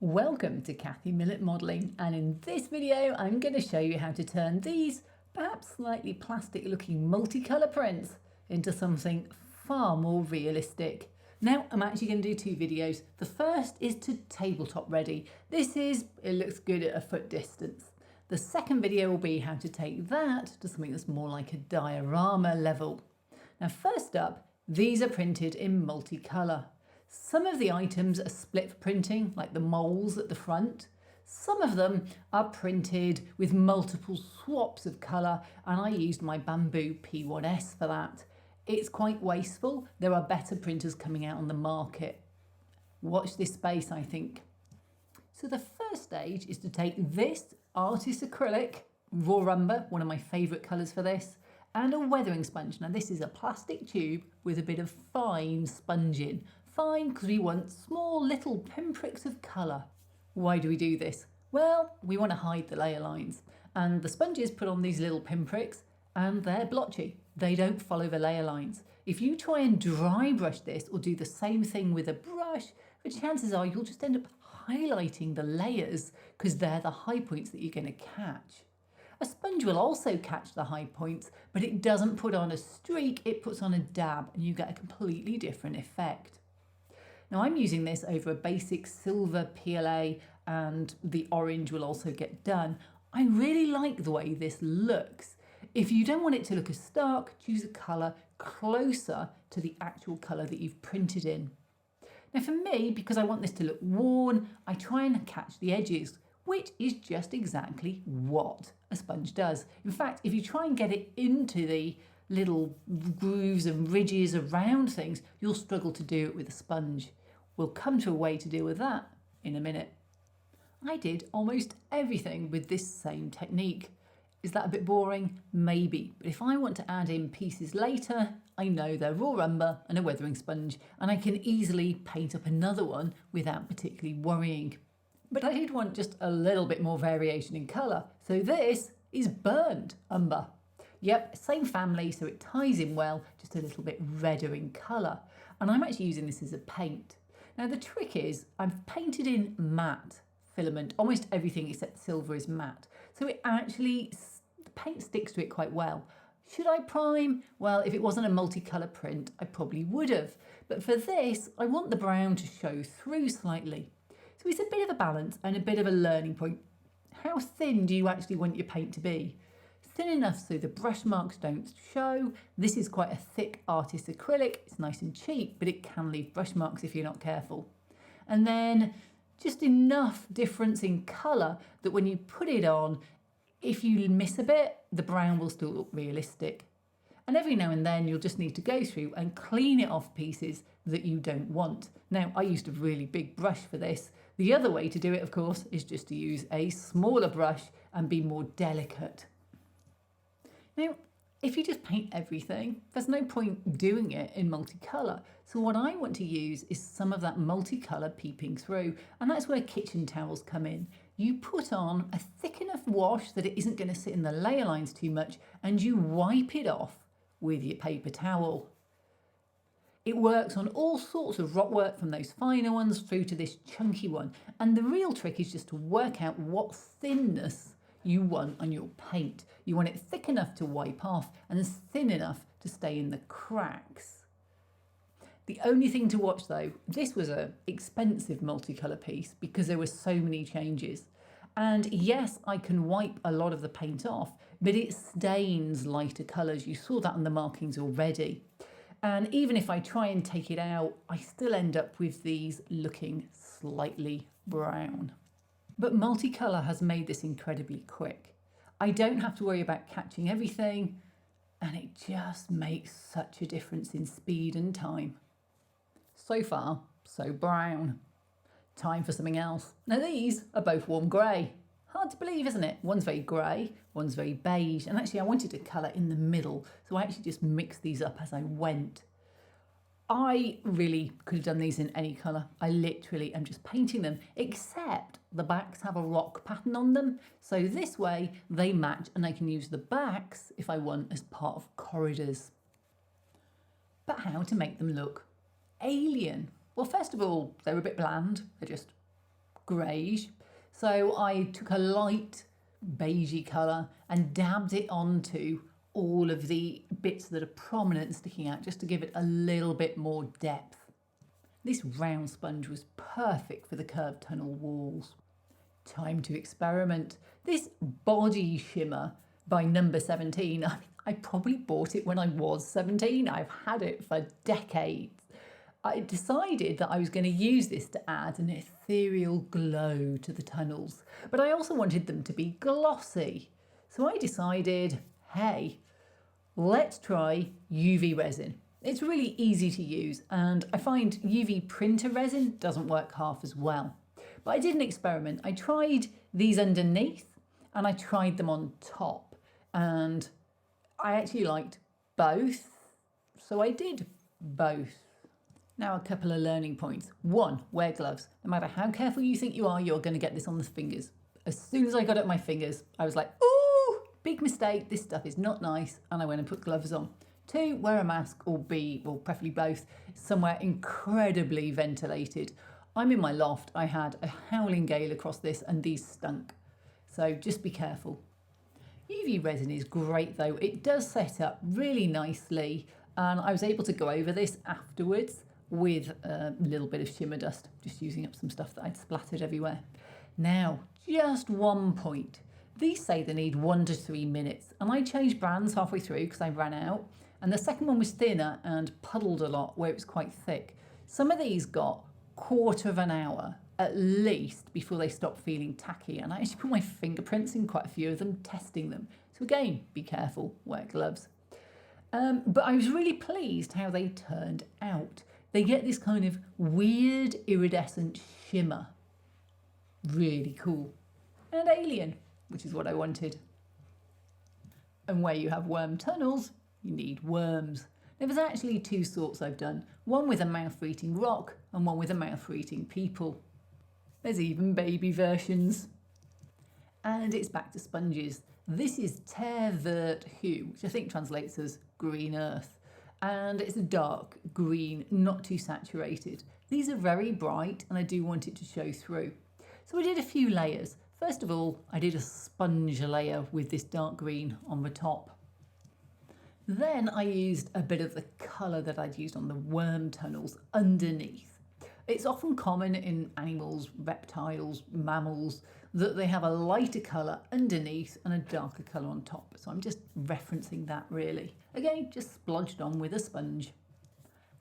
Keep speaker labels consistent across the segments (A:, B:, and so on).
A: Welcome to Kathy Millett Modelling, and in this video I'm going to show you how to turn these perhaps slightly plastic looking multicolour prints into something far more realistic. Now I'm actually going to do two videos. The first is to tabletop ready. It looks good at a foot distance. The second video will be how to take that to something that's more like a diorama level. Now first up, these are printed in multicolour. Some of the items are split for printing, like the moles at the front. Some of them are printed with multiple swaps of colour, and I used my bamboo P1S for that. It's quite wasteful. There are better printers coming out on the market. Watch this space, I think. So the first stage is to take this artist acrylic, raw umber, one of my favourite colours for this, and a weathering sponge. Now this is a plastic tube with a bit of fine sponge in. Fine, because we want small little pinpricks of colour. Why do we do this? Well, we want to hide the layer lines, and the sponges put on these little pinpricks and they're blotchy. They don't follow the layer lines. If you try and dry brush this or do the same thing with a brush, the chances are you'll just end up highlighting the layers because they're the high points that you're going to catch. A sponge will also catch the high points, but it doesn't put on a streak, it puts on a dab, and you get a completely different effect. Now I'm using this over a basic silver PLA, and the orange will also get done. I really like the way this looks. If you don't want it to look as stark, choose a colour closer to the actual colour that you've printed in. Now for me, because I want this to look worn, I try and catch the edges, which is just exactly what a sponge does. In fact, if you try and get it into the little grooves and ridges around things, you'll struggle to do it with a sponge. We'll come to a way to deal with that in a minute. I did almost everything with this same technique. Is that a bit boring? Maybe, but if I want to add in pieces later, I know they're raw umber and a weathering sponge, and I can easily paint up another one without particularly worrying. But I did want just a little bit more variation in colour, so this is burnt umber. Yep, same family, so it ties in well, just a little bit redder in colour. And I'm actually using this as a paint. Now the trick is, I've painted in matte filament. Almost everything except silver is matte. So the paint sticks to it quite well. Should I prime? Well, if it wasn't a multicolour print, I probably would have. But for this, I want the brown to show through slightly. So it's a bit of a balance and a bit of a learning point. How thin do you actually want your paint to be? Thin enough so the brush marks don't show. This is quite a thick artist acrylic. It's nice and cheap, but it can leave brush marks if you're not careful. And then just enough difference in colour that when you put it on, if you miss a bit, the brown will still look realistic. And every now and then you'll just need to go through and clean it off pieces that you don't want. Now, I used a really big brush for this. The other way to do it, of course, is just to use a smaller brush and be more delicate. Now, if you just paint everything, there's no point doing it in multicolour. So what I want to use is some of that multicolour peeping through, and that's where kitchen towels come in. You put on a thick enough wash that it isn't going to sit in the layer lines too much, and you wipe it off with your paper towel. It works on all sorts of rock work, from those finer ones through to this chunky one. And the real trick is just to work out what thinness you want on your paint. You want it thick enough to wipe off and thin enough to stay in the cracks. The only thing to watch though, this was an expensive multicolour piece because there were so many changes. And yes, I can wipe a lot of the paint off, but it stains lighter colours. You saw that on the markings already. And even if I try and take it out, I still end up with these looking slightly brown. But multicolour has made this incredibly quick. I don't have to worry about catching everything, and it just makes such a difference in speed and time. So far, so brown. Time for something else. Now these are both warm grey. Hard to believe, isn't it? One's very grey, one's very beige, and actually I wanted to colour in the middle, so I actually just mixed these up as I went. I really could have done these in any colour. I literally am just painting them, except the backs have a rock pattern on them. So this way they match, and I can use the backs if I want as part of corridors. But how to make them look alien? Well, first of all, they're a bit bland. They're just greyish. So I took a light beigey colour and dabbed it onto all of the bits that are prominent and sticking out, just to give it a little bit more depth. This round sponge was perfect for the curved tunnel walls. Time to experiment. This body shimmer by number 17, I probably bought it when I was 17. I've had it for decades. I decided that I was going to use this to add an ethereal glow to the tunnels, but I also wanted them to be glossy. So I decided, hey, let's try UV resin. It's really easy to use, and I find UV printer resin doesn't work half as well. But I did an experiment. I tried these underneath and I tried them on top, and I actually liked both, so I did both. Now, a couple of learning points. 1, wear gloves. No matter how careful you think you are, you're going to get this on the fingers. As soon as I got it on my fingers, I was like, ooh, big mistake. This stuff is not nice. And I went and put gloves on. 2, wear a mask, or preferably both, somewhere incredibly ventilated. I'm in my loft. I had a howling gale across this and these stunk. So just be careful. UV resin is great though. It does set up really nicely. And I was able to go over this afterwards with a little bit of shimmer dust, just using up some stuff that I'd splattered everywhere. Now, just 1 point. These say they need 1 to 3 minutes, and I changed brands halfway through because I ran out, and the second one was thinner and puddled a lot where it was quite thick. Some of these got 1/4 of an hour at least before they stopped feeling tacky, and I actually put my fingerprints in quite a few of them, testing them. So again, be careful, wear gloves. But I was really pleased how they turned out. They get this kind of weird iridescent shimmer. Really cool. And alien, which is what I wanted. And where you have worm tunnels, you need worms. Now, there's actually 2 sorts I've done. One with a mouth for eating rock and one with a mouth for eating people. There's even baby versions. And it's back to sponges. This is Terre Verte Hue, which I think translates as green earth. And it's a dark green, not too saturated. These are very bright and I do want it to show through. So I did a few layers. First of all, I did a sponge layer with this dark green on the top. Then I used a bit of the colour that I'd used on the worm tunnels underneath. It's often common in animals, reptiles, mammals, that they have a lighter colour underneath and a darker colour on top. So I'm just referencing that really. Again, just splodged on with a sponge.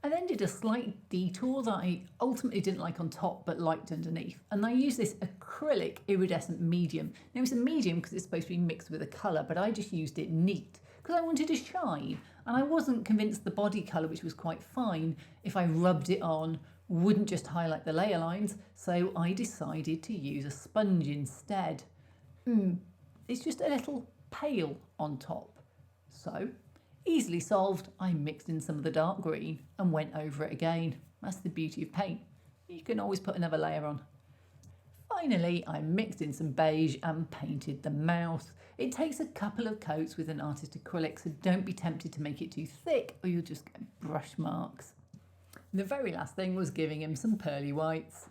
A: I then did a slight detour that I ultimately didn't like on top but liked underneath. And I used this acrylic iridescent medium. Now it's a medium because it's supposed to be mixed with a colour, but I just used it neat because I wanted to shine. And I wasn't convinced the body colour, which was quite fine, if I rubbed it on, wouldn't just highlight the layer lines, so I decided to use a sponge instead. It's just a little pale on top. So, easily solved, I mixed in some of the dark green and went over it again. That's the beauty of paint. You can always put another layer on. Finally, I mixed in some beige and painted the mouth. It takes a couple of coats with an artist acrylic, so don't be tempted to make it too thick or you'll just get brush marks. The very last thing was giving him some pearly whites.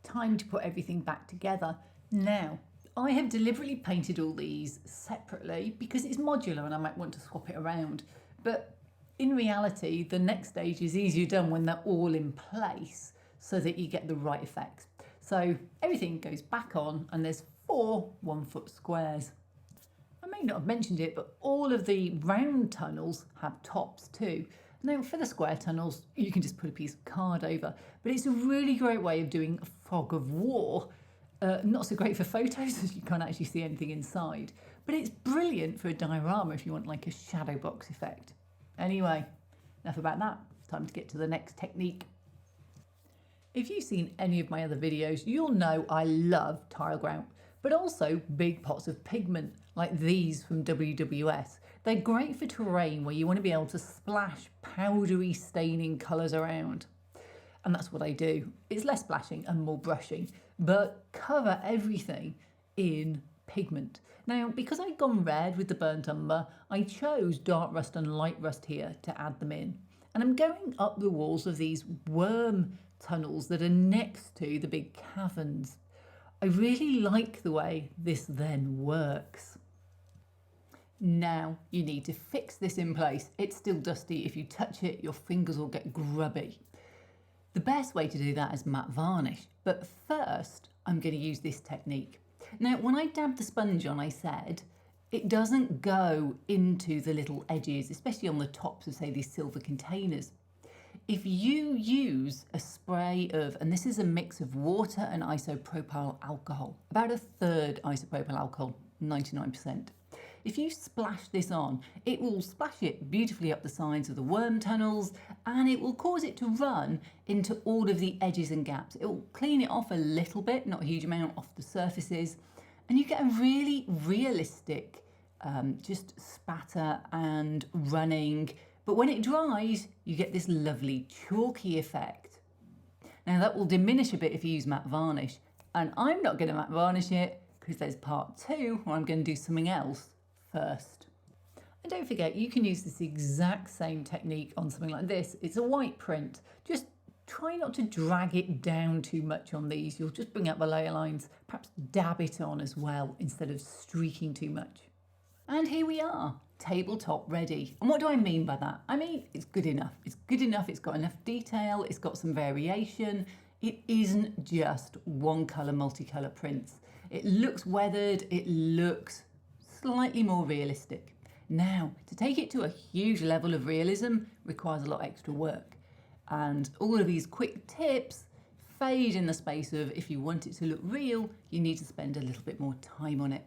A: Time to put everything back together. Now, I have deliberately painted all these separately because it's modular and I might want to swap it around. But in reality, the next stage is easier done when they're all in place so that you get the right effects. So everything goes back on and there's 4 1-foot squares. I may not have mentioned it, but all of the round tunnels have tops too. Now for the square tunnels, you can just put a piece of card over, but it's a really great way of doing a fog of war. Not so great for photos as you can't actually see anything inside, but it's brilliant for a diorama if you want like a shadow box effect. Anyway, enough about that. It's time to get to the next technique. If you've seen any of my other videos, you'll know I love tile grout, but also big pots of pigment like these from WWS. They're great for terrain where you want to be able to splash powdery staining colours around. And that's what I do. It's less splashing and more brushing, but cover everything in pigment. Now, because I'd gone red with the burnt umber, I chose dark rust and light rust here to add them in. And I'm going up the walls of these Wurm tunnels that are next to the big caverns. I really like the way this then works. Now you need to fix this in place. It's still dusty. If you touch it, your fingers will get grubby. The best way to do that is matte varnish, but first I'm going to use this technique. Now, when I dabbed the sponge on, I said it doesn't go into the little edges, especially on the tops of, say, these silver containers. If you use a spray of, and this is a mix of water and isopropyl alcohol, about a third isopropyl alcohol, 99%. If you splash this on, it will splash it beautifully up the sides of the worm tunnels, and it will cause it to run into all of the edges and gaps. It will clean it off a little bit, not a huge amount, off the surfaces, and you get a really realistic just spatter and running. But when it dries, you get this lovely chalky effect. Now that will diminish a bit if you use matte varnish, and I'm not going to matte varnish it because there's part 2 where I'm going to do something else first. And don't forget, you can use this exact same technique on something like this. It's a white print. Just try not to drag it down too much on these. You'll just bring out the layer lines. Perhaps dab it on as well instead of streaking too much. And here we are, tabletop ready. And what do I mean by that? I mean, it's good enough. It's good enough. It's got enough detail. It's got some variation. It isn't just one colour, multicolour prints. It looks weathered. It looks slightly more realistic. Now, to take it to a huge level of realism requires a lot extra work. And all of these quick tips fade in the space of, if you want it to look real, you need to spend a little bit more time on it.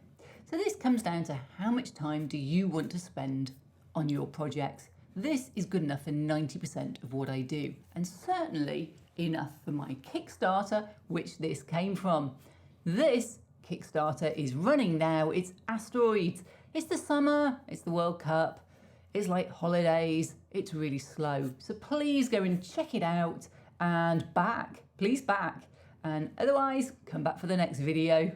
A: So this comes down to how much time do you want to spend on your projects. This is good enough for 90% of what I do, and certainly enough for my Kickstarter, which this came from. This Kickstarter is running now. It's Asteroids. It's the summer, it's the World Cup, it's like holidays, it's really slow. So please go and check it out, and please back. And otherwise, come back for the next video.